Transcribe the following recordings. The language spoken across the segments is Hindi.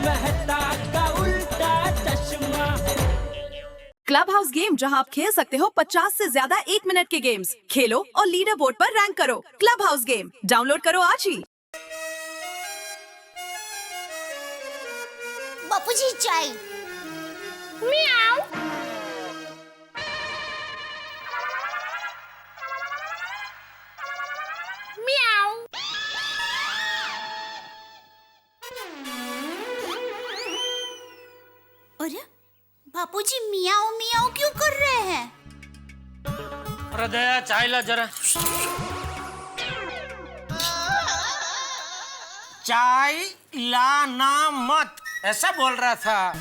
मेहता का उल्टा चश्मा। क्लब हाउस गेम, जहां आप खेल सकते हो 50 से ज्यादा 1 मिनट के गेम्स। खेलो और लीडर बोर्ड पर रैंक करो। क्लब हाउस गेम डाउनलोड करो आज ही। बापूजी चाय। म्याऊ। म्याऊ। अरे बापूजी मियाऊ मियाऊ क्यों कर रहे हैं? अरे दया चाय ला जरा। चाय लाना मत ऐसा बोल रहा था,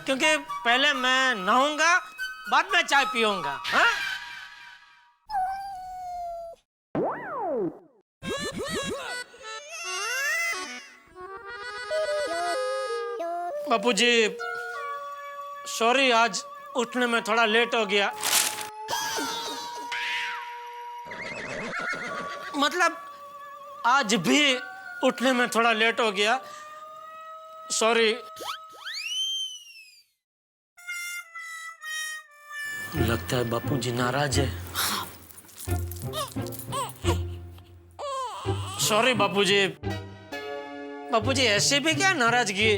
क्योंकि पहले मैं नहाऊंगा बाद में चाय पीऊंगा। हाँ? बापूजी सॉरी, आज उठने में थोड़ा लेट हो गया। मतलब आज भी उठने में थोड़ा लेट हो गया, सॉरी। लगता है बापूजी नाराज है। सॉरी बापूजी। बापूजी ऐसे भी क्या नाराजगी,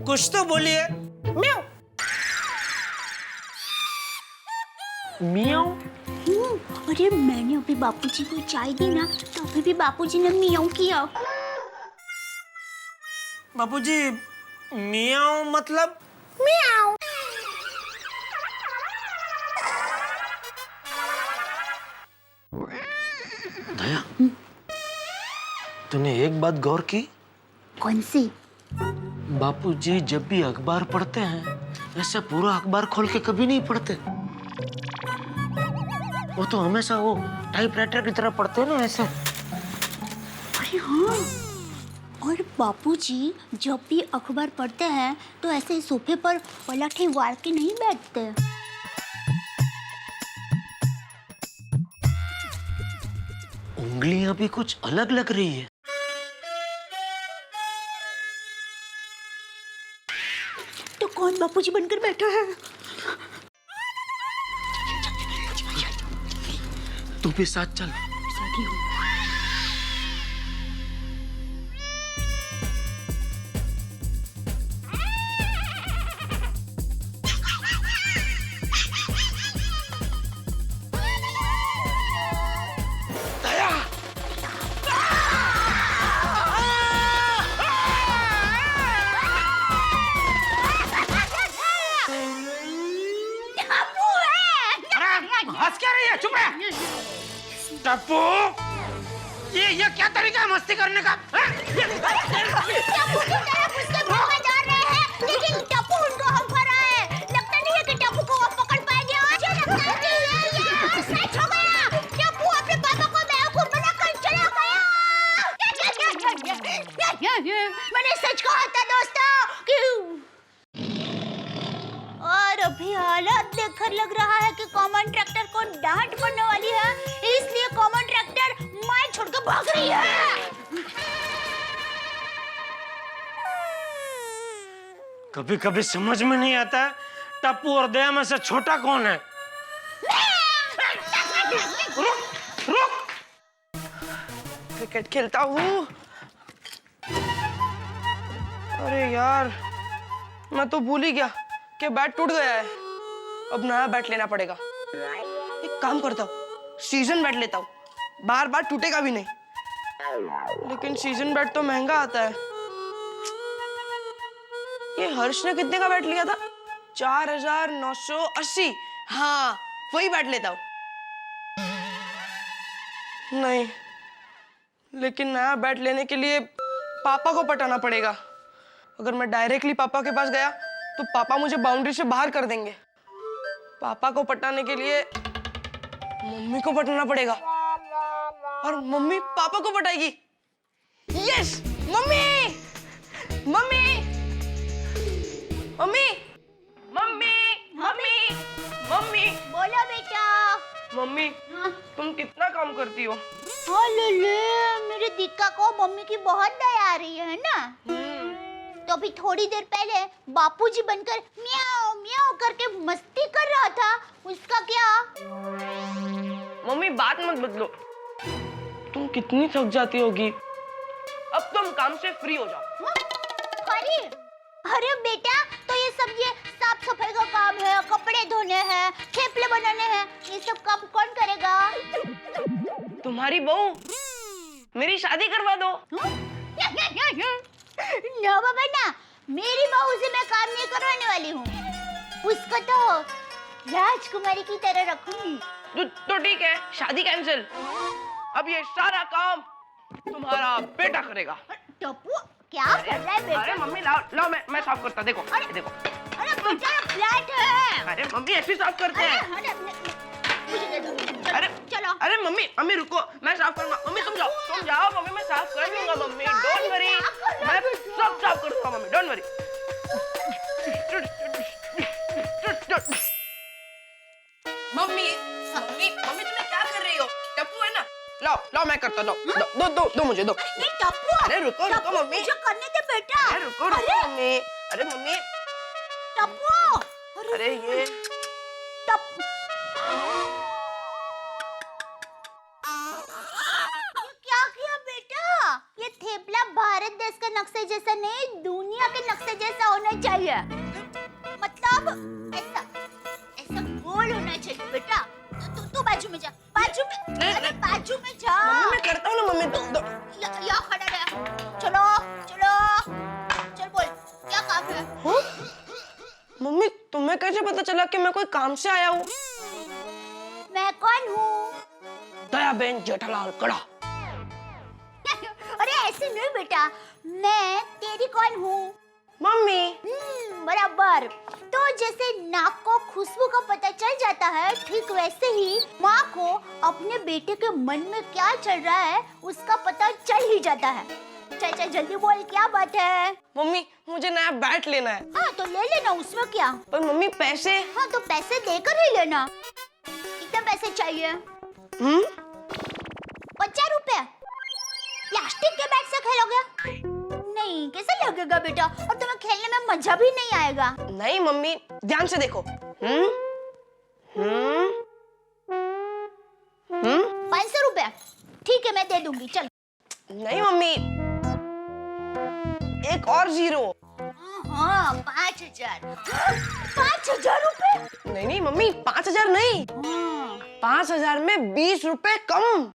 कुछ तो बोलिए। म्याऊ म्याऊ। अरे मैंने अभी बापूजी को चाय दी ना, तो अभी भी बापूजी ने मियाऊ किया। बापूजी मियाऊ मतलब? मियाऊ। दया, तूने एक बात गौर की? कौन सी? बापूजी जब भी अखबार पढ़ते हैं ऐसा पूरा अखबार खोल के कभी नहीं पढ़ते। वो तो हमेशा वो टाइपराइटर की तरह पढ़ते हैं ना, ऐसे। अरे हाँ, और बापूजी जब भी अखबार पढ़ते हैं तो ऐसे सोफे पर पलटे वार के नहीं बैठते। उंगलियां भी कुछ अलग लग रही है। तो कौन बापूजी बनकर बैठा है? तू भी साथ चल। साथी हूँ। हंस क्या रही है? चुप रह। टप्पू, ये क्या तरीका है मस्ती करने का? टप्पू की तरफ उसके मुंह में जा रहे हैं, लेकिन टप्पू उनको हम खा रहा है। लगता नहीं है कि टप्पू को वो पकड़ पाएंगे। मुझे लगता है कि ये सच हो गया। टप्पू अपने पापा को बेवकूफ बनाकर चला गया। मैंने सच कहा था दोस्तों कि और अभी हालत देखकर लग रहा है कि कॉमन ट्रैक्टर को डांट पड़ने वाली है, इसलिए कॉमन ट्रैक्टर मार छोड़कर भाग रही है। कभी कभी समझ में नहीं आता टप्पू और दया में से छोटा कौन है। रुक रुक, क्रिकेट खेलता हूँ। अरे यार, मैं तो भूल ही गया कि बैट टूट गया है। अब नया बैट लेना पड़ेगा। एक काम करता हूँ, सीजन बैट लेता हूँ, बार बार टूटेगा भी नहीं। लेकिन सीजन बैट तो महंगा आता है। ये हर्ष ने कितने का बैट लिया था? 4980। हाँ, वही बैट लेता हूँ। नहीं, लेकिन नया बैट लेने के लिए पापा को पटाना पड़ेगा। अगर मैं डायरेक्टली पापा के पास गया तो पापा मुझे बाउंड्री से बाहर कर देंगे। पापा को पटाने के लिए मम्मी को पटाना पड़ेगा, और मम्मी पापा को पटाएगी। Yes, mummy mummy mummy mummy mummy mummy. बोलो बेटा। मम्मी, तुम कितना काम करती हो? ले मेरे दिक्का को मम्मी की बहुत दया आ रही है ना। तो अभी थोड़ी देर पहले बापूजी बनकर म्याऊ म्याऊ करके मस्ती कर रहा था, उसका क्या? मम्मी बात मत बदलो, तुम कितनी थक जाती होगी। अब तुम काम से फ्री हो जाओ। अरे अरे बेटा, तो ये सब ये साफ सफाई का काम है, कपड़े धोने हैं, थेपले बनाने हैं, ये सब काम कौन करेगा? तुम्हारी बहू, मेरी शादी करवा दो। ना बाबा ना, मेरी बहू से मैं काम नहीं करवाने वाली हूँ, उसको तो राजकुमारी की तरह रखूंगी। तो ठीक है, शादी कैंसिल। अब ये सारा काम तुम्हारा बेटा करेगा। टप्पू क्या कर रहा है बेटा? अरे मम्मी लाओ मैं साफ करता, देखो देखो। अरे बेटा फ्लैट है। अरे मम्मी ऐसे साफ करते हैं। अरे मुझे दे दो। अरे चलो। अरे मम्मी रुको, मैं साफ करूंगा। मम्मी तुम जाओ मम्मी, मैं साफ कर लूंगा मम्मी, डोंट वरी, मैं सब साफ कर दूंगा मम्मी, डोंट वरी। मम्मी तुम्हें क्या कर रही हो? टप्पू है ना, लाओ मैं करता, दो मुझे दो। नहीं टप्पू, अरे रुको मम्मी, मुझे करने दे बेटा। अरे रुको मम्मी, अरे मम्मी, टप्पू, अरे ये टप्पू क्या किया बेटा? ये थेपला भारत देश के नक्शे जैसा नहीं, दुनिया के नक्शे जैसा होना चाहिए। मतलब ऐसा गोल होना चाहिए बेटा। तू बाजू में जा, बाजू में जा। मम्मी मैं करता हूँ ना मम्मी, तो यहाँ खड़ा रहा। चलो चल बोल, क्या काम है? मम्मी तुम्हें कैसे पता चला कि मैं कोई काम से आया हूँ? मैं कौन हूँ? दयाबेन जेठालाल कड़ा। अरे ऐसे नहीं बेटा, मैं तेरी कौन हूँ? मम्मी। बराबर। तो जैसे नाक को खुशबू का पता चल जाता है, ठीक वैसे ही माँ को अपने बेटे के मन में क्या चल रहा है उसका पता चल ही जाता है। चल जल्दी बोल, क्या बात है? मम्मी मुझे नया बैट लेना है। हाँ तो ले लेना, उसमें क्या। पर मम्मी पैसे? हाँ तो पैसे देकर ही लेना। कितने पैसे चाहिए? 50 रुपए। प्लास्टिक के बैट से खेलोगे? नहीं, कैसे लगेगा बेटा, और तुम्हें खेलने में मजा भी नहीं आएगा। नहीं मम्मी, ध्यान से देखो। 500 रुपए, ठीक है मैं दे दूंगी, चल। नहीं मम्मी, एक और 0। हाँ 5000। 5000 रुपए? नहीं मम्मी, 5000 नहीं, 5000 में 20 रुपए कम,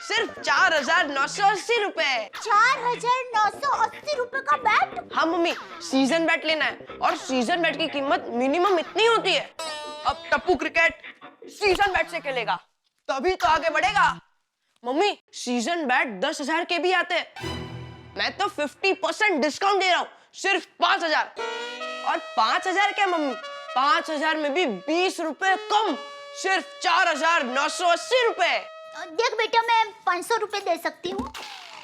सिर्फ 4980 रुपए। 4980 रुपए का बैट? हाँ मम्मी, सीजन बैट लेना है और सीजन बैट की कीमत मिनिमम इतनी होती है। अब टप्पू क्रिकेट सीजन बैट से खेलेगा तभी तो आगे बढ़ेगा। मम्मी सीजन बैट 10,000 के भी आते हैं, मैं तो 50% डिस्काउंट दे रहा हूँ, सिर्फ 5000। और 5000 क्या मम्मी, 5000 में भी 20 रुपए कम, सिर्फ 4980 रुपए। देख बेटा, मैं 500 रुपए दे सकती हूँ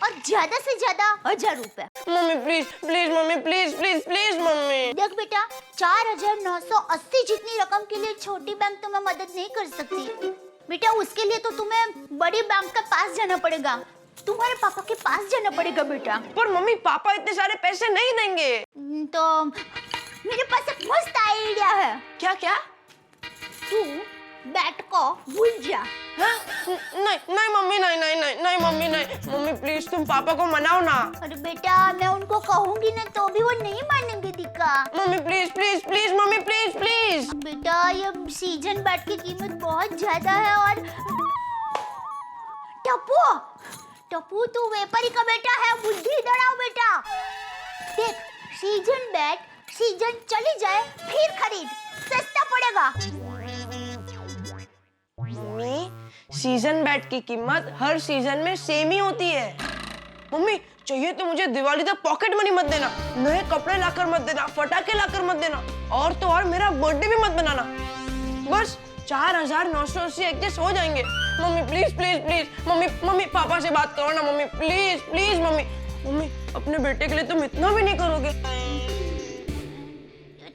और ज्यादा से ज्यादा 1000 रुपए। Mummy please mummy, please mummy. देख बेटा, 4980 जितनी रकम के लिए छोटी बैंक तुम्हें मदद नहीं कर सकती बेटा, उसके लिए तो तुम्हें बड़ी बैंक के पास जाना पड़ेगा, तुम्हारे पापा के पास जाना पड़ेगा बेटा। पर मम्मी पापा इतने सारे पैसे नहीं देंगे। तो मेरे पास एक मस्त आइडिया है। क्या? तू बैट को भूल जा। नहीं मम्मी, नहीं मम्मी, नहीं मम्मी, प्लीज तुम पापा को मनाओ ना। अरे बेटा, मैं उनको कहूंगी ना तो भी वो नहीं मानेंगे दीका। Mummy please mummy, please. बेटा ये सीजन बैट की कीमत बहुत ज्यादा है और टप्पू तू व्यापारी का बेटा है, बुद्धि दौड़ाओ बेटा। देख, सीजन बैट सीजन चली जाए फिर खरीद, सस्ता पड़ेगा। मम्मी सीजन बैट की कीमत हर सीजन में सेम ही होती है। मम्मी चाहिए तो मुझे दिवाली तक पॉकेट मनी मत देना, नए कपड़े लाकर मत देना, पटाखे लाकर मत देना, और तो और मेरा बर्थडे भी मत बनाना। बस 4980 एडजस्ट हो जाएंगे। मम्मी प्लीज मम्मी पापा से बात करो ना मम्मी, प्लीज मम्मी अपने बेटे के लिए तुम इतना भी नहीं करोगे?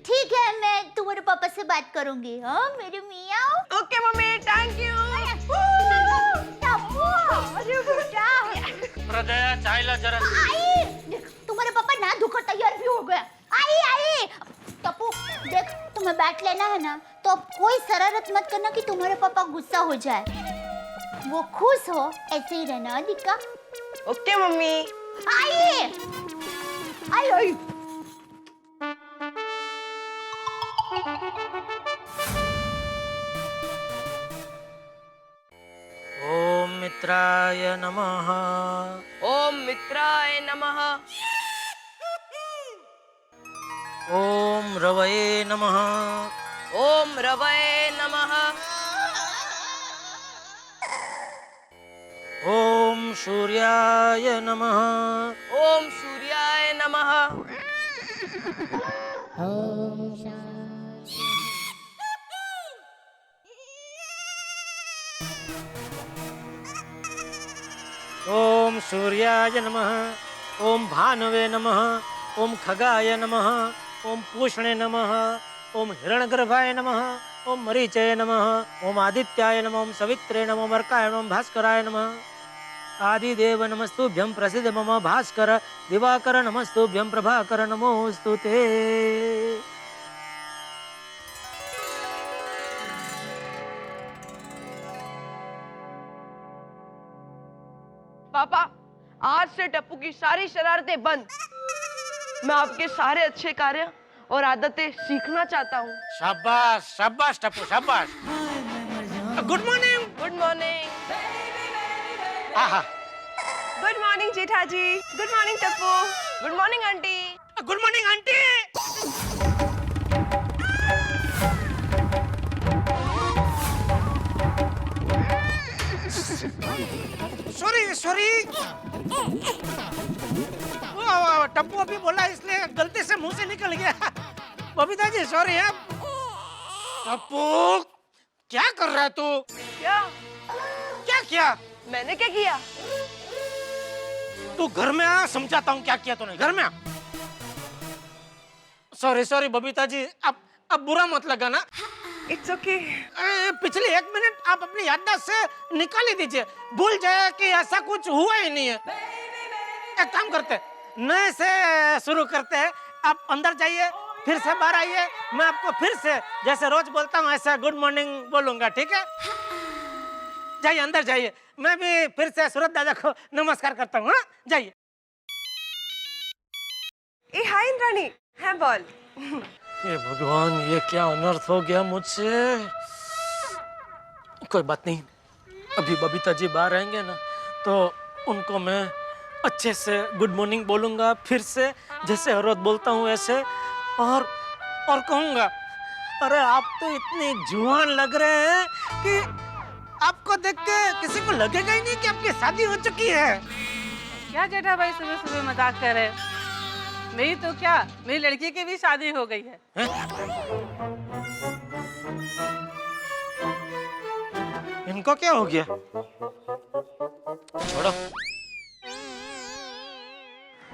ठीक है, मैं तुम्हारे पापा से बात करूंगी। हाँ मेरे मियाँ। Okay mummy, thank you. प्रदया चाय ला जरा। तुम्हारे पापा ना धोकर तैयार कहना है ना तो अब कोई शरारत मत करना कि तुम्हारे पापा गुस्सा हो जाए। वो खुश हो ऐसे ही रहना अधिका। Okay mummy. आइए आइए आइए। ओम मित्राय नमः। ओम मित्राय नमः। ओम रवये नमः। ओम रवये नमः। ओम सूर्याय नमः। ओम सूर्याय नमः। ओम सूर्याय नमः। ओम भानवे नमः। ओम खगाय नमः। ओम पूषणे नमः। ओम हिरण्यगर्भाय नमः। ओम मरीचये नमः। ओम आदित्याय नमः। ओम सवित्रे नमः। ओम अर्काय नमः। ओम भास्कराय नमः। आदिदेव नमस्तुभ्यं प्रसीद मम भास्कर। दिवाकर नमस्तुभ्यं प्रभाकर नमोस्तुते। पापा, आज से टप्पू की सारी शरारतें बंद। मैं आपके सारे अच्छे कार्य और आदतें सीखना चाहता हूँ। शाबाश शाबाश टप्पू शाबाश। Good morning. Good morning. आहा। Good morning Jetha ji. Good morning Tappu. Good morning aunty. Good morning aunty. Sorry sorry. Tappu अभी बोला इसलिए गलती से मुंह से निकल गया। बबीता जी सॉरी है। टप्पू क्या कर रहा है तू? क्या? क्या किया? मैंने क्या किया? तू घर में आ, समझाता हूँ क्या किया तूने। घर में आ। सॉरी सॉरी बबीता जी, अब बुरा मत लगा ना। It's okay. पिछले 1 मिनट आप अपनी याददाश्त से निकाल ही दीजिए। भूल जाए कि ऐसा कुछ हुआ ही नहीं है। एक काम करते हैं, नए से शुरू करते हैं। आप अंदर जाइए, फिर से बाहर आइए। मैं आपको फिर से जैसे रोज बोलता हूँ ऐसा गुड मॉर्निंग बोलूंगा, ठीक है? जाइए अंदर जाइए। मैं भी फिर से सूरज दादा को नमस्कार करता हूँ। जाइए। ए हाय इंद्राणी, है बॉल। ये भगवान, ये क्या अनर्थ हो गया मुझसे। कोई बात नहीं, अभी बबीता जी बाहर आएंगे ना तो उनको मैं अच्छे से गुड मॉर्निंग बोलूंगा, फिर से जैसे हर रोज बोलता हूँ ऐसे। और कहूंगा, अरे आप तो इतने जुआन लग रहे हैं कि आपको देख के किसी को लगेगा ही नहीं कि आपकी शादी हो चुकी है। क्या जेठा भाई सुबह सुबह मजाक कर रहे हैं? मेरी तो क्या, मेरी लड़की की भी शादी हो गई है। इनको क्या हो गया? छोड़ो।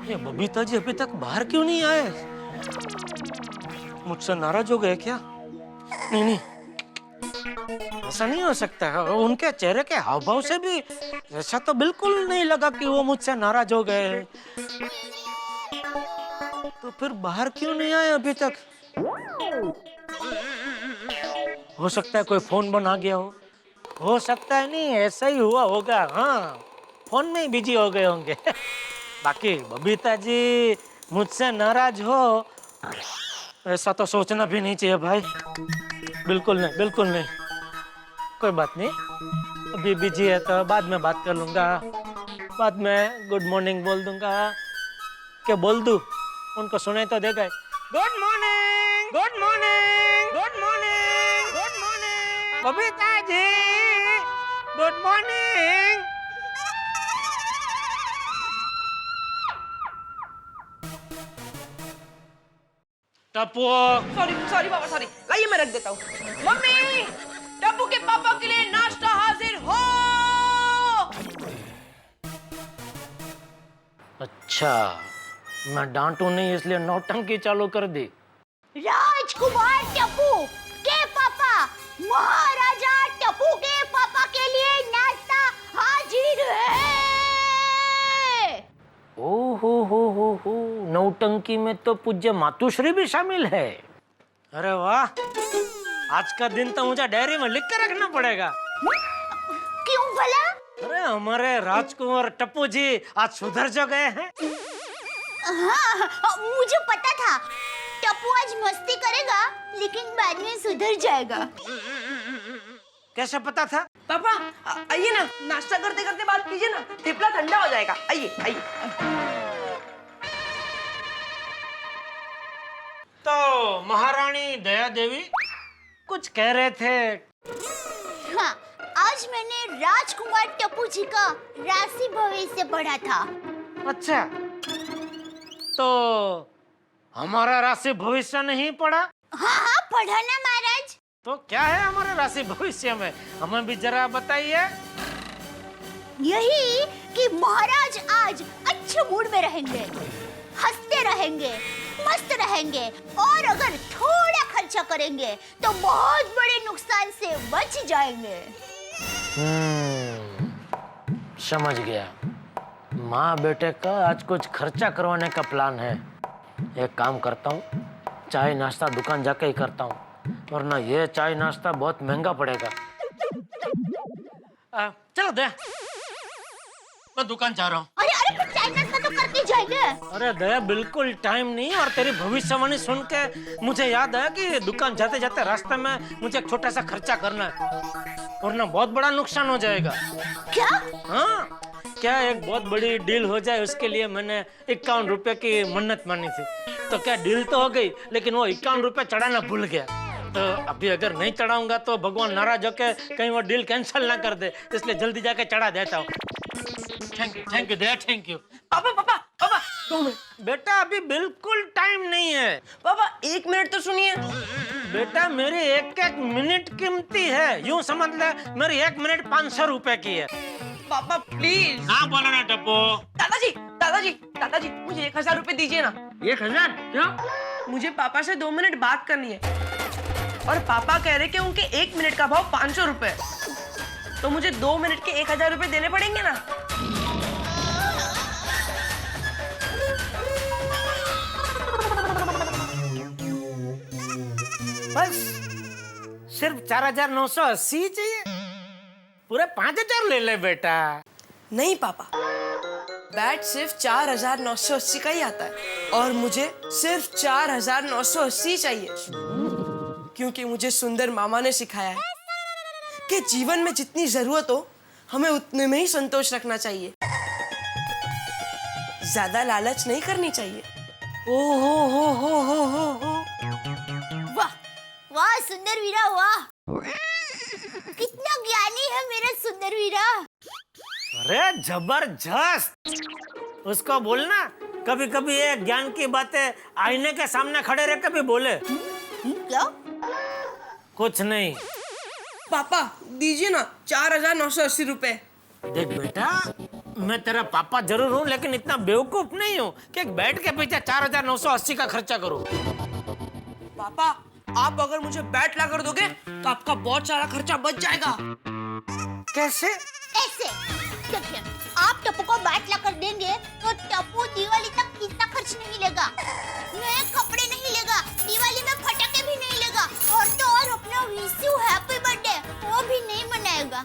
ये बबीता जी अभी तक बाहर क्यों नहीं आए? मुझसे नाराज हो गए क्या? नहीं नहीं, ऐसा नहीं हो सकता है। उनके चेहरे के हाव भाव से भी ऐसा तो बिल्कुल नहीं लगा कि वो मुझसे नाराज हो गए। तो फिर बाहर क्यों नहीं आए अभी तक? हो सकता है कोई फोन बना गया हो सकता है। नहीं, ऐसा ही हुआ होगा। हाँ, फोन में ही बिजी हो गए होंगे। बाकी बबीता जी मुझसे नाराज हो ऐसा तो सोचना भी नहीं चाहिए भाई। बिल्कुल नहीं, बिल्कुल नहीं। कोई बात नहीं, अभी बिजी है तो बाद में बात कर लूंगा। बाद में गुड मॉर्निंग बोल दूंगा। क्या बोल दूं? उनको सुनाई तो देगा। Good morning, good morning, good morning, good morning Babita ji, good morning. Tappu, sorry sorry papa, sorry. लाइए मैं रख देता हूँ। मम्मी, टप्पू के पापा के लिए नाश्ता हाजिर हो। अच्छा, मैं डांटू नहीं इसलिए नौटंकी चालू कर दी। राजकुमार टप्पू के पापा, महाराजा टप्पू के पापा के लिए नाश्ता हाजिर है। ओ हो, नौटंकी में तो पूज्य मातुश्री भी शामिल है। अरे वाह, आज का दिन तो मुझे डायरी में लिख कर रखना पड़ेगा। क्यों भला? अरे हमारे राजकुमार टप्पू जी आज सुधर जो गए हैं। हाँ, मुझे पता था टप्पू आज मस्ती करेगा लेकिन बाद में सुधर जाएगा। कैसे पता था? पापा आइए ना, नाश्ता करते करते बात कीजिए ना, थेपला ठंडा हो जाएगा। आइए आइए। तो महारानी दया देवी कुछ कह रहे थे। हाँ, आज मैंने राजकुमार टप्पू जी का राशि भविष्य पढ़ा था। अच्छा, तो हमारा राशि भविष्य नहीं पढ़ा? हाँ हाँ, पढ़ा ना महाराज। तो क्या है हमारे राशि भविष्य में, हमें भी जरा बताइए। यही कि महाराज आज अच्छे मूड में रहेंगे, हंसते रहेंगे, मस्त रहेंगे, और अगर थोड़ा खर्चा करेंगे तो बहुत बड़े नुकसान से बच जाएंगे। समझ गया। माँ बेटे का आज कुछ खर्चा करवाने का प्लान है। एक काम करता हूँ, चाय नाश्ता दुकान जाके ही करता हूँ, वरना ये चाय नाश्ता बहुत महंगा पड़ेगा। चलो दया, मैं दुकान जा रहा हूँ। अरे अरे, फिर चाय नाश्ता तो करके जाएंगे। अरे दया, बिल्कुल टाइम नहीं। और तेरी भविष्यवाणी सुन के मुझे याद आया कि दुकान जाते जाते रास्ते में मुझे एक छोटा सा खर्चा करना है, वरना बहुत बड़ा नुकसान हो जाएगा। क्या? हाँ, क्या एक बहुत बड़ी डील हो जाए, उसके लिए मैंने 51 रुपए की मन्नत मानी थी। तो क्या डील तो हो गई, लेकिन वो 51 रुपए चढ़ाना भूल गया। तो अभी अगर नहीं चढ़ाऊंगा तो भगवान नाराज होके कहीं वो डील कैंसिल ना कर दे, इसलिए जल्दी जाके चढ़ा देता हूँ। Thank you Daya, thank you. पापा पापा पापा 2 मिनट। बेटा अभी बिल्कुल टाइम नहीं है। पापा 1 मिनट तो सुनिए। बेटा मेरी एक एक मिनट कीमती है, यूं समझ ले मेरी 1 मिनट 500 रुपए की है। पापा प्लीज। हाँ बोलो ना टप्पू। दादाजी दादाजी दादाजी, मुझे 1000 रुपए दीजिए ना। 1000? क्यों? मुझे पापा से 2 मिनट बात करनी है, और पापा कह रहे कि उनके 1 मिनट का भाव 500 रुपए, तो मुझे 2 मिनट के 1000 रुपए देने पड़ेंगे ना। बस सिर्फ 4980 चाहिए? पूरे 5000 ले ले बेटा। नहीं पापा, बैट सिर्फ 4980 का ही आता है, और मुझे सिर्फ 4980 चाहिए, क्योंकि मुझे सुंदर मामा ने सिखाया है कि जीवन में जितनी जरूरत हो हमें उतने में ही संतोष रखना चाहिए, ज्यादा लालच नहीं करनी चाहिए। ओ हो। वाह वाह सुंदर वीरा, वाह कितना ज्ञानी है मेरा सुंदर वीरा। अरे जबरदस्त। उसको बोलना कभी कभी ये ज्ञान की बातें आईने के सामने खड़े रह के भी बोले। क्या? कुछ नहीं। पापा दीजिए ना 4980 रुपए। देख बेटा, मैं तेरा पापा जरूर हूँ, लेकिन इतना बेवकूफ नहीं हूँ कि एक बैट के पीछे 4980 का खर्चा करूँ। पापा आप अगर मुझे बैट ला कर दोगे तो आपका बहुत सारा खर्चा बच जाएगा। कैसे? ऐसे, देखिए, आप टप्पू को बैट ला कर देंगे तो टप्पू दिवाली तक इतना खर्च नहीं लेगा, नए कपड़े नहीं लेगा, दिवाली में पटाखे भी नहीं लेगा, और तो और अपना विश यू हैप्पी बर्थडे वो भी नहीं मनाएगा।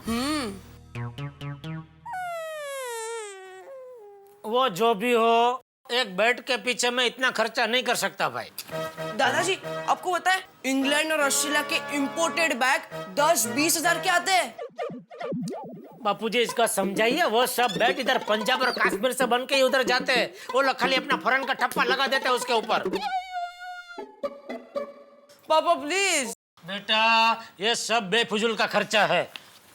वो जो भी हो, एक बैट के पीछे मैं इतना खर्चा नहीं कर सकता भाई। दादाजी आपको पता है इंग्लैंड और ऑस्ट्रेलिया के इंपोर्टेड बैग 10-20 हजार के आते हैं। बापूजी इसका समझाइए, वो सब बैट इधर पंजाब और कश्मीर से बन के उधर जाते हैं, वो लोग खाली अपना फौरन का ठप्पा लगा देते हैं उसके ऊपर। पापा प्लीज। बेटा ये सब बेफिजूल का खर्चा है।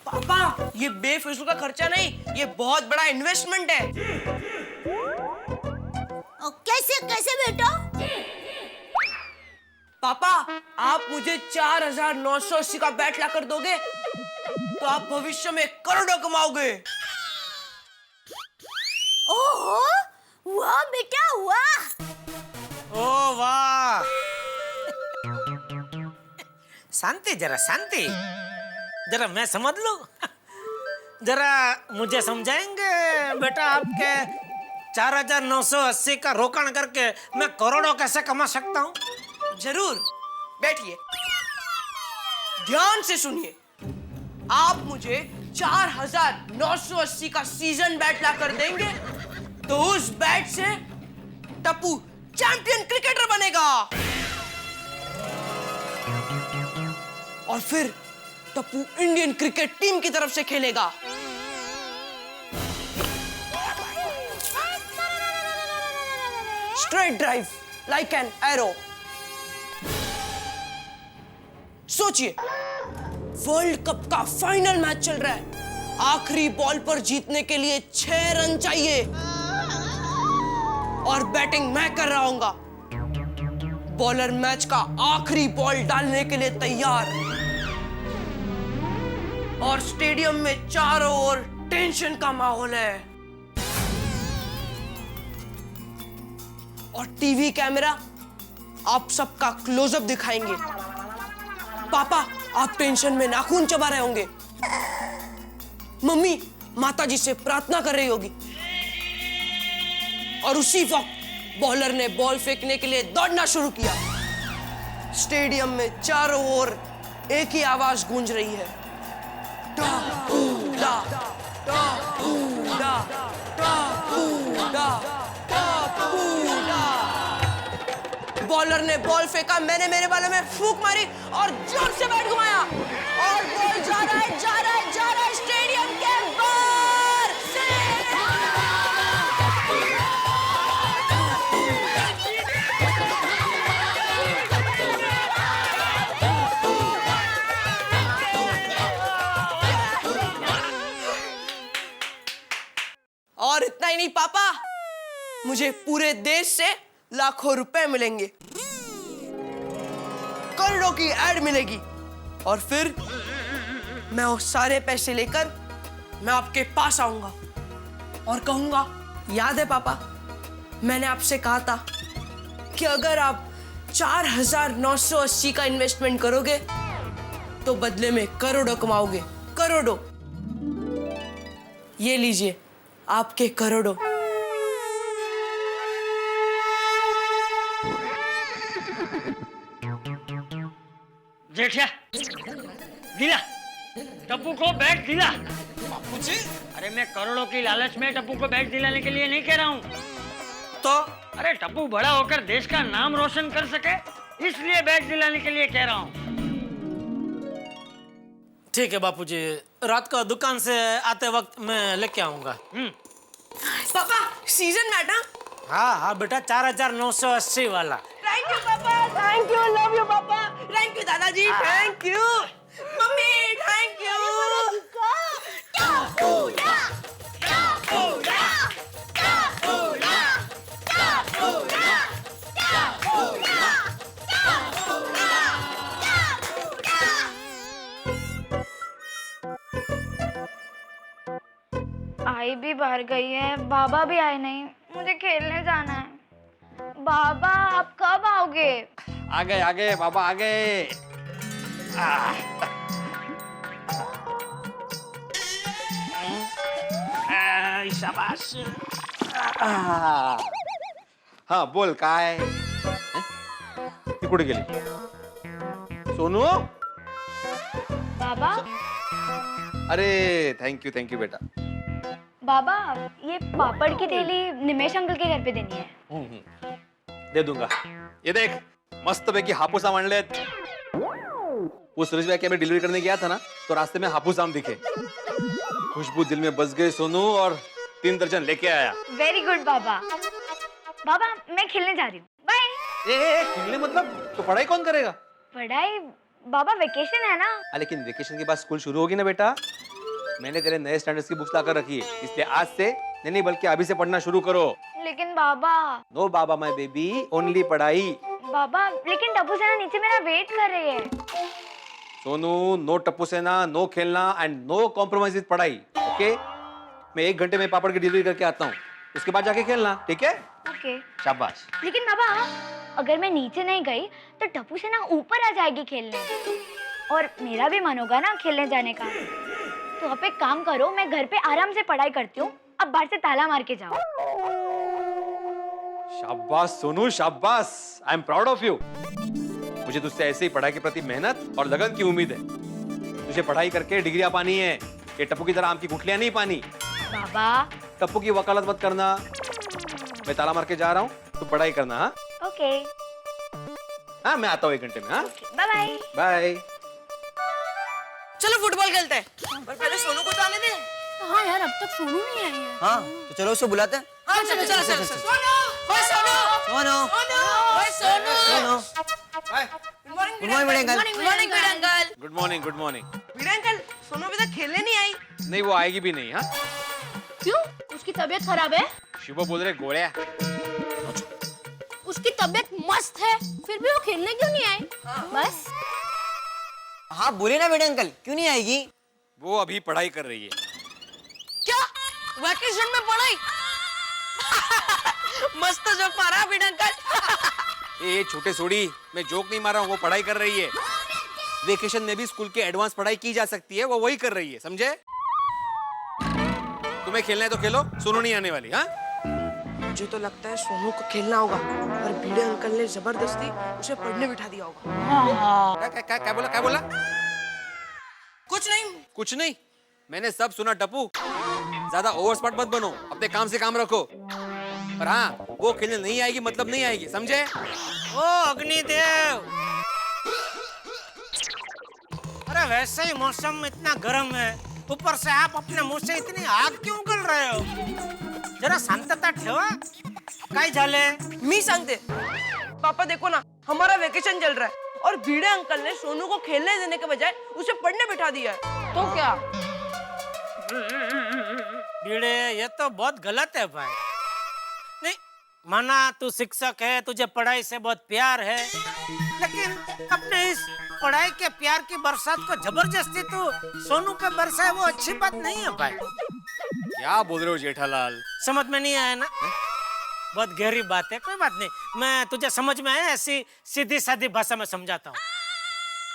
पापा ये बेफिजूल का खर्चा नहीं, ये बहुत बड़ा इन्वेस्टमेंट है। कैसे कैसे बेटा? पापा आप मुझे 4980 का बैट ला कर दोगे तो आप भविष्य में करोड़ों कमाओगे। ओहो, वाह बेटा वाह। ओ वाह। शांति, जरा शांति, जरा मैं समझ लूं। जरा मुझे समझाएंगे बेटा, आपके 4980 का रोकाण करके मैं करोड़ों कैसे कमा सकता हूँ? जरूर, बैठिए, ध्यान से सुनिए। आप मुझे 4980 का सीजन बैट ला कर देंगे तो उस बैट से टप्पू चैंपियन क्रिकेटर बनेगा और फिर टप्पू इंडियन क्रिकेट टीम की तरफ से खेलेगा। Straight drive like an arrow. सोचिए, वर्ल्ड कप का फाइनल मैच चल रहा है। आखिरी बॉल पर जीतने के लिए 6 रन चाहिए और बैटिंग मैं कर रहा हूंगा। बॉलर मैच का आखिरी बॉल डालने के लिए तैयार और स्टेडियम में चारों ओर टेंशन का माहौल है और टीवी कैमरा आप सबका क्लोजअप दिखाएंगे। पापा, आप टेंशन में नाखून चबा रहे होंगे। मम्मी माताजी से प्रार्थना कर रही होगी और उसी वक्त बॉलर ने बॉल फेंकने के लिए दौड़ना शुरू किया। स्टेडियम में चारों ओर एक ही आवाज गूंज रही है, टा टा टा टा टा टा। बॉलर ने बॉल फेंका, मैंने मेरे बाले में फूंक मारी और जोर से बैट घुमाया और बॉल जा रहा है, जा रहा है, जा रहा है स्टेडियम के बाहर। और इतना ही नहीं पापा, मुझे पूरे देश से लाखों रुपए मिलेंगे, करोड़ों की एड मिलेगी और फिर मैं वो सारे पैसे लेकर मैं आपके पास आऊंगा और कहूंगा, याद है पापा, मैंने आपसे कहा था कि अगर आप 4980 का इन्वेस्टमेंट करोगे तो बदले में करोड़ों कमाओगे, करोड़ों। ये लीजिए आपके करोड़ों। जेठिया, दिला टप्पू को बैट दिला। बापूजी, अरे मैं करोड़ों की लालच में टप्पू को बैट दिलाने के लिए नहीं कह रहा हूँ। तो अरे टप्पू बड़ा होकर देश का नाम रोशन कर सके, इसलिए बैट दिलाने के लिए कह रहा हूँ। ठीक है बापूजी, रात को दुकान से आते वक्त मैं लेके आऊंगा। पापा, सीजन मैच ना? हाँ हाँ बेटा, 4980 वाला। Thank you papa, thank you, love you papa, thank you दादाजी, thank you mummy, thank you. आई भी बाहर गई है, बाबा भी आए नहीं, मुझे खेलने जाना है। बाबा आप कब आओगे? आ गए बाबा आ गए। शाबाश। हाँ बोल, काय ती कुठे गेली? सोनू, बाबा अरे थैंक यू बेटा। बाबा, ये पापड़ की थैली निमेश अंकल के घर पे देनी है। दे दूंगा। ये देख, मस्त पैकी हापूस आम आणलेत। वो सुरेश भाई के मैं डिलीवरी करने गया था ना, तो रास्ते में हापूस आम दिखे। खुशबू दिल में बस गई सोनू और 3 दर्जन लेके आया। वेरी गुड बाबा। बाबा मैं खेलने जा रही हूँ, बाय। ए खेलने मतलब? तो पढ़ाई कौन करेगा? पढ़ाई बाबा, वेकेशन है ना। लेकिन वेकेशन के बाद स्कूल शुरू होगी ना बेटा। मैंने तेरे नए स्टैंडर्ड्स की बुक्स लाकर रखी है, इसलिए आज से नहीं बल्कि अभी से पढ़ना शुरू करो। लेकिन बाबा। नो बाबा माय बेबी, ओनली पढ़ाई। बाबा लेकिन टप्पू सेना नीचे मेरा वेट कर रही है। सोनू, नो टप्पू सेना, नो खेलना एंड नो कॉम्प्रोमाइज विद पढ़ाई, ओके? मैं 1 घंटे में पापड़ की डिलीवरी करके आता हूँ, उसके बाद जाके खेलना, ठीक है? ओके। शाबाश। लेकिन बाबा, अगर मैं नीचे नहीं गई तो टप्पू सेना ऊपर आ जाएगी खेलने, और मेरा भी मन होगा ना खेलने जाने का। तो आप एक काम करो, मैं घर पे आराम से पढ़ाई करती हूँ, अब बाहर से ताला मार के जाओ। शाबाश सोनू, शाबाश। I am proud of you. मुझे तुझसे ऐसे ही पढ़ाई के प्रति मेहनत और लगन की उम्मीद है। तुझे पढ़ाई करके डिग्रियां पानी है, ये टप्पू की तरह आम की गुठलियां नहीं पानी। बाबा टप्पू की वकालत मत करना। मैं ताला मार के जा रहा हूँ, तू पढ़ाई करना। हाँ ओके हाँ, मैं आता हूँ 1 घंटे में। हाँ बाय बाय। बाय। चलो फुटबॉल खेलते हैं, पर पहले सोनू को तो आने दे। हाँ यार, अब तक सोनू नहीं आई है। हाँ तो चलो उसको बुलाते हैं। हाँ चलो चलो चलो। सोनू, ओए सोनू, सोनू ओए Sonu. Sonu bye. Good morning good morning uncle. Good morning uncle. Good morning, good morning. Veera uncle, Sonu अभी तक खेलने नहीं आई। नहीं, वो आएगी भी नहीं। हाँ क्यों? उसकी तबीयत खराब है? शिवो बोल रहे गोळ्या। उसकी तबीयत मस्त है, फिर भी वो खेलने क्यों नहीं आई? बस हाँ बोले ना बेटे अंकल, क्यों नहीं आएगी? वो अभी पढ़ाई कर रही है। क्या वैकेशन में पढ़ाई? मस्त जोक मारा वीरा अंकल। ए छोटे सोड़ी, मैं जोक नहीं मार रहा हूँ, वो पढ़ाई कर रही है। वेकेशन में भी स्कूल के एडवांस पढ़ाई की जा सकती है, वो वही कर रही है, समझे? तुम्हें खेलना है तो खेलो, सोनू नहीं आने वाली। हाँ मुझे तो लगता है सोनू को खेलना होगा, और भिड़े अंकल ने जबरदस्ती उसे पढ़ने बिठा दिया होगा। क्या बोला, क्या बोला? कुछ नहीं। कुछ नहीं, मैंने सब सुना। टप्पू, ज्यादा ओवर स्मार्ट मत बनो, अपने काम से काम रखो। पर हाँ, वो खेलने नहीं आएगी मतलब नहीं आएगी, समझे? ओ अग्निदेव, अरे वैसे ही मौसम इतना गर्म है, ऊपर से आप अपने मुंह से इतनी आग क्यों उगल रहे हो? जरा शांतता ठेवा। काय झाले? मी सांगते। पापा देखो ना, हमारा वेकेशन चल रहा है और भिड़े अंकल ने सोनू को खेलने देने के बजाय उसे पढ़ने बिठा दिया है। तो क्या? भिड़े, ये तो बहुत गलत है भाई। नहीं माना तू शिक्षक है, तुझे पढ़ाई से बहुत प्यार है, लेकिन अपने इस पढ़ाई के प्यार की बरसात को जबरदस्ती तू सोनू पे बरसाए, वो अच्छी बात नहीं है भाई। क्या बोल रहे हो जेठालाल? समझ में नहीं आया ना? बहुत गहरी बात है, कोई बात नहीं, मैं तुझे समझ में आया ऐसी सीधी सादी भाषा में समझाता हूँ।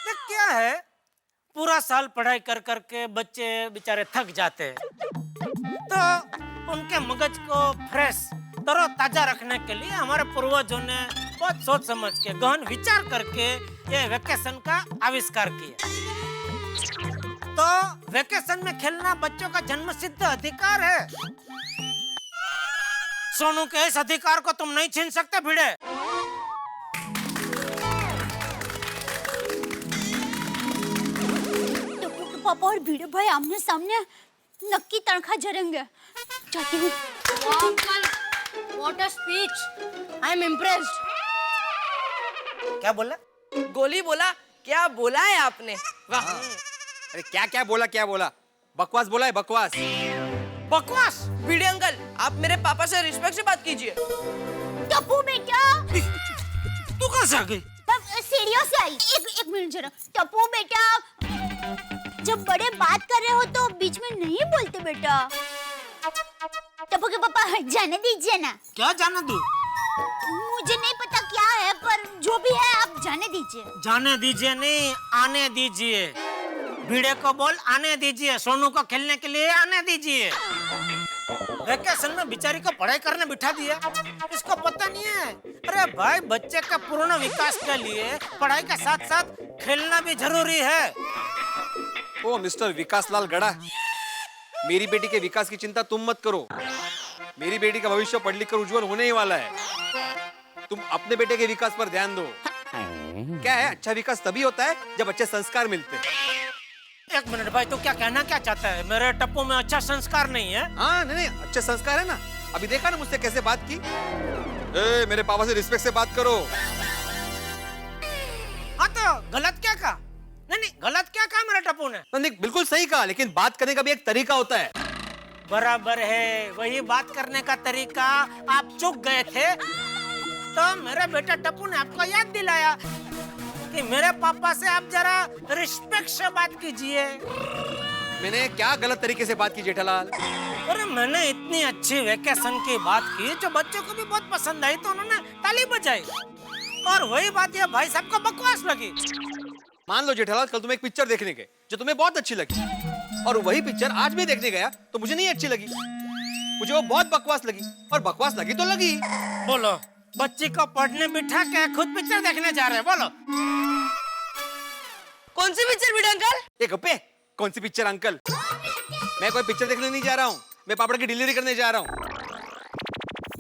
देख क्या है, पूरा साल पढ़ाई कर करके बच्चे बेचारे थक जाते हैं, तो उनके मगज को फ्रेश तरोताजा रखने के लिए हमारे पूर्वजों ने बहुत सोच समझ के गहन विचार करके ये वेकेशन का आविष्कार किया। तो वेकेशन में खेलना बच्चों का जन्मसिद्ध अधिकार है। सोनू के इस अधिकार को तुम नहीं छीन सकते भिड़े। टप्पू के पापा और भिड़े भाई आमने सामने नक्की तनखा जरेंगे। जाती हूँ। What a speech! I am impressed. क्या बोला? गोली बोला, क्या बोला है आपने? वाह। अरे क्या क्या बोला, क्या बोला? बकवास बोला है, बकवास। बकवास? भिड़े अंकल, आप मेरे पापा से रिस्पेक्ट से बात कीजिए। टप्पू बेटा, तू कहाँ से आ गई? सीढ़ियों से आई। एक मिनट जरा। टप्पू बेटा, जब बड़े बात कर रहे हो तो बीच में नहीं बोलते बेटा। टप्पू के पापा जाने दीजिए ना। क्या जाने दूं? मुझे नहीं पता क्या है, पर जो भी है आप जाने दीजिए। जाने दीजिए नहीं, आने दीजिए। भिड़े को बोल आने दीजिए, सोनू को खेलने के लिए आने दीजिए। वेकेशन में बेचारी को पढ़ाई करने बिठा दिया, इसको पता नहीं है। अरे भाई, बच्चे का पूर्ण विकास के लिए पढ़ाई के साथ साथ खेलना भी जरूरी है। ओ मिस्टर विकासलाल गड़ा, मेरी बेटी के विकास की चिंता तुम मत करो। मेरी बेटी का भविष्य पढ़ लिख कर उज्जवल होने ही वाला है। तुम अपने बेटे के विकास पर ध्यान दो। क्या है, अच्छा विकास तभी होता है जब अच्छे संस्कार मिलते हैं। एक मिनट भाई, तू क्या कहना क्या चाहता है? मेरे टप्पू में अच्छा संस्कार नहीं है? हाँ नहीं, अच्छे संस्कार है ना। अभी देखा ना मुझसे कैसे बात की। ए, मेरे पापा से रिस्पेक्ट से बात करो। हाँ तो गलत क्या कहा? नहीं, गलत क्या कहा मेरे टप्पू ने? नहीं, बिल्कुल सही कहा, लेकिन बात करने का भी एक तरीका होता है। बराबर है, वही बात करने का तरीका आप चूक गए थे, तो मेरे बेटा टप्पू ने आपको याद दिलाया कि मेरे पापा से आप जरा रिस्पेक्ट से बात कीजिए। मैंने क्या गलत तरीके से बात की जेठालाल? अरे मैंने इतनी अच्छी वेकेशन की बात की जो बच्चों को भी बहुत पसंद आई, तो उन्होंने ताली बजाई। और वही बात ये भाई साहब को बकवास लगी। मान लो जेठालाल, कल तुम एक पिक्चर देखने गए जो तुम्हें बहुत अच्छी लगी, और वही पिक्चर आज भी देखने गया तो मुझे नहीं अच्छी लगी। मुझे वो बहुत बकवास लगी, और बकवास लगी तो लगी। बोलो, बच्ची को पढ़ने बिठा के खुद पिक्चर देखने जा रहे हैं, बोलो। कौन सी पिक्चर भिड़े अंकल? ये गप्पे, कौन सी पिक्चर अंकल? मैं कोई पिक्चर देखने नहीं जा रहा हूँ, मैं पापड़ की डिलीवरी करने जा रहा हूँ।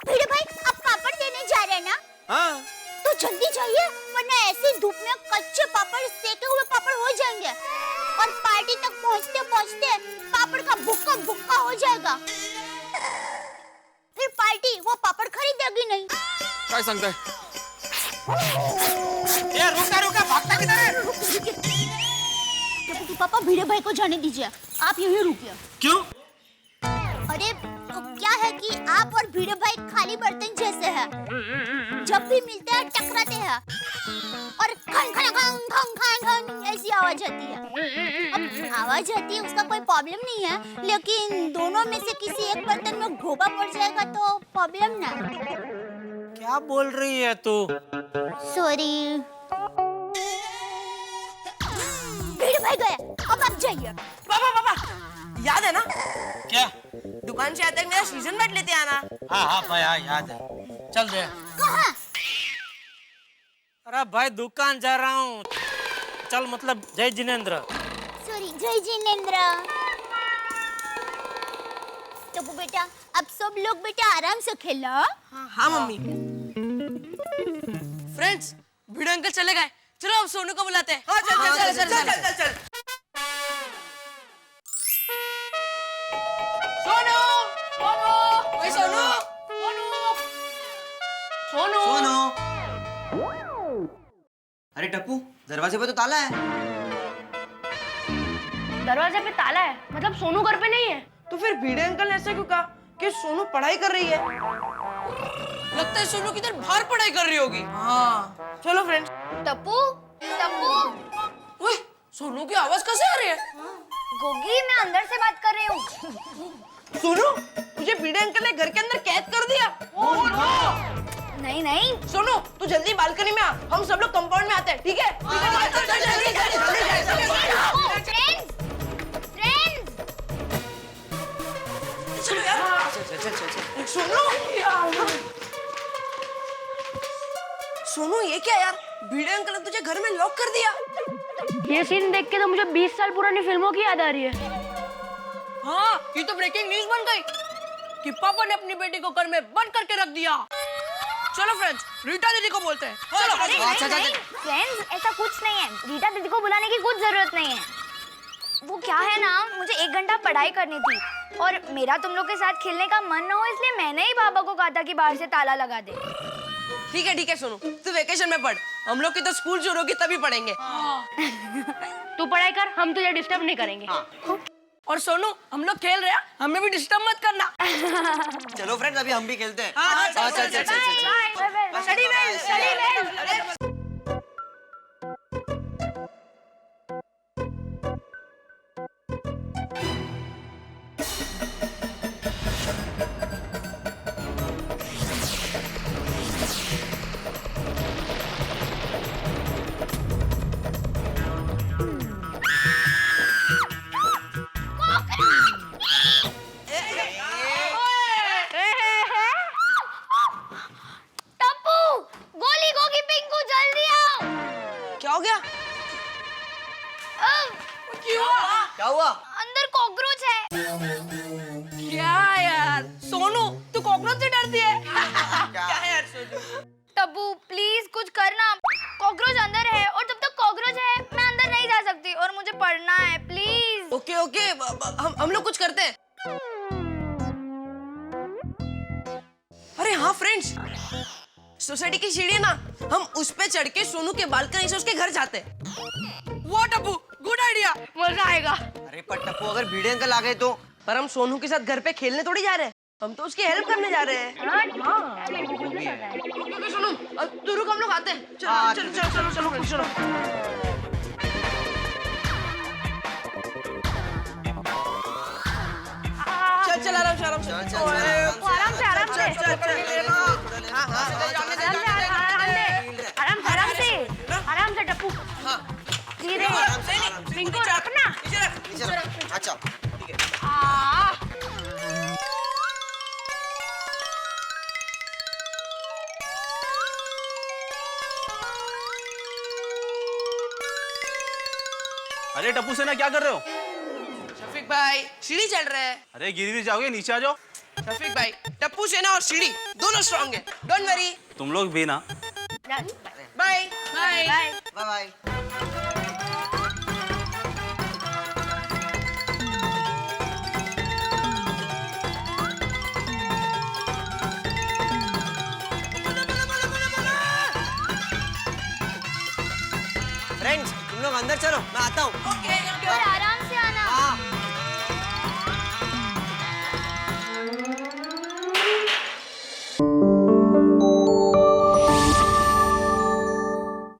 भिड़े भाई आप पापड़ देने जा रहे हैं ना? हाँ। तो जल्दी जाइए वरना ऐसी धूप में कच्चे पापड़ सेके हुए पापड़ हो जाएंगे और पार्टी तक पहुँचते पहुँचते पापड़ का भुक्का भुक्का हो जाएगा। फिर पार्टी वो पापड़ खरीदेगी नहीं। क्या सांगताय? ये रुका भागता किधर है? टप्पू पापा भिड़े भाई को जाने दीजिए, आप यहीं रुकिए। क्यों? अरे क्या है कि आप और भिड़े भाई खाली बर्तन जैसे हैं। जब भी मिलते हैं टकराते हैं और खन खन खन खन खन खन ऐसी आवाज आती है। अब आवाज आती है उसका कोई प्रॉब्लम नहीं है, लेकिन दोनों में से किसी एक बर्तन में घोगा पड़ जाएगा तो प्रॉब्लम ना। क्या बोल रही है तू? सॉरी। भिड़े भाई गए, अब आप जाइए। पापा याद है ना? क्या? दुकान से आते मेरा सीजन बैट लेते आना। हाँ भाई, हाँ याद है। चल दे। कहाँ? अरे भाई दुकान जा रहा हूँ। चल, मतलब जय जिनेंद्र। सॉरी, जय जिनेंद्र। टप्पू बेटा अब सब लोग बेटा आराम से खेलो। हाँ मम्मी। फ्रेंड्स, भिड़े अंकल चले गए, चलो अब सोनू को बुलाते हैं। हाँ चल। सोनू। अरे टप्पू, दरवाजे पे तो ताला है। दरवाजे पे ताला है, मतलब सोनू घर पे नहीं है। तो फिर भिड़े अंकल ने ऐसा क्यों कहा कि सोनू पढ़ाई कर रही है? लगता है सोनू किधर बाहर पढ़ाई कर रही होगी। हाँ चलो फ्रेंड्स। टप्पू ओए, सोनू की आवाज कैसे आ रही है? गोगी मैं अंदर से बात कर रही हूँ। सोनू, मुझे भिड़े अंकल ने घर के अंदर कैद कर दिया। Oh no! नहीं सोनू तू जल्दी बालकनी में आ, हम सब लोग कंपाउंड में आते हैं, ठीक है? सोनू ये क्या यार, भिड़े अंकल ने तुझे घर में लॉक कर दिया। ये सीन देख के तो मुझे 20 साल पुरानी फिल्मों की याद आ रही है। हाँ ये तो ब्रेकिंग न्यूज बन गई कि पापा ने अपनी बेटी को घर में बंद करके रख दिया। चलो फ्रेंड्स, रीटा दीदी को बोलते हैं। नहीं फ्रेंड्स, ऐसा कुछ नहीं है। रीटा दीदी को बुलाने की कुछ जरूरत नहीं है। वो क्या है ना, मुझे 1 घंटा पढ़ाई करनी थी और मेरा तुम लोग के साथ खेलने का मन न हो, इसलिए मैंने ही पापा को कहा था कि बाहर से ताला लगा दे। ठीक है सोनू, तू वेकेशन में पढ़, हम लोग की तो स्कूल शुरू होगी तभी पढ़ेंगे। तू पढ़ाई कर, हम तुझे डिस्टर्ब नहीं करेंगे। और सोनू, हम लोग खेल रहे हैं, हमें भी डिस्टर्ब मत करना। चलो फ्रेंड्स, अभी हम भी खेलते हैं। चल। क्या हो गया? क्या हुआ? अंदर कॉकरोच है। क्या यार सोनू, तू कॉकरोच से डरती है? क्या है यार सोनू? टप्पू प्लीज कुछ करना, कॉकरोच अंदर है और जब तक कॉकरोच है मैं अंदर नहीं जा सकती और मुझे पढ़ना है प्लीज। ओके हम लोग कुछ करते हैं। अरे हाँ फ्रेंड्स, सोसाइटी की सीढ़ी ना, हम उस पे चढ़ के सोनू के बालकनी से उसके घर जाते हैं। वो टप्पू, गुड आइडिया, मजा आएगा। अरे पर टप्पू, अगर भिड़े अंकल आ गए तो? पर हम सोनू के साथ घर पे खेलने थोड़ी जा रहे हैं, हम तो उसकी हेल्प करने जा रहे हैं। ओके सोनू, तू रुक, हम लोग आते हैं। चलो। चल आराम से। आराम से टप्पू। धीरे रिंकू रखना। अच्छा अरे टप्पू सेना क्या कर रहे हो? शफीक भाई सीढ़ी चढ़ रहे हैं। अरे गिर जाओगे, नीचे आ जाओ। शफीक भाई टप्पू सेना और सीढ़ी दोनों स्ट्रांग है, डोंट वरी। तुम लोग भी ना। Bye bye bye bye. Friends तुम लोग अंदर चलो, मैं आता हूँ। और आराम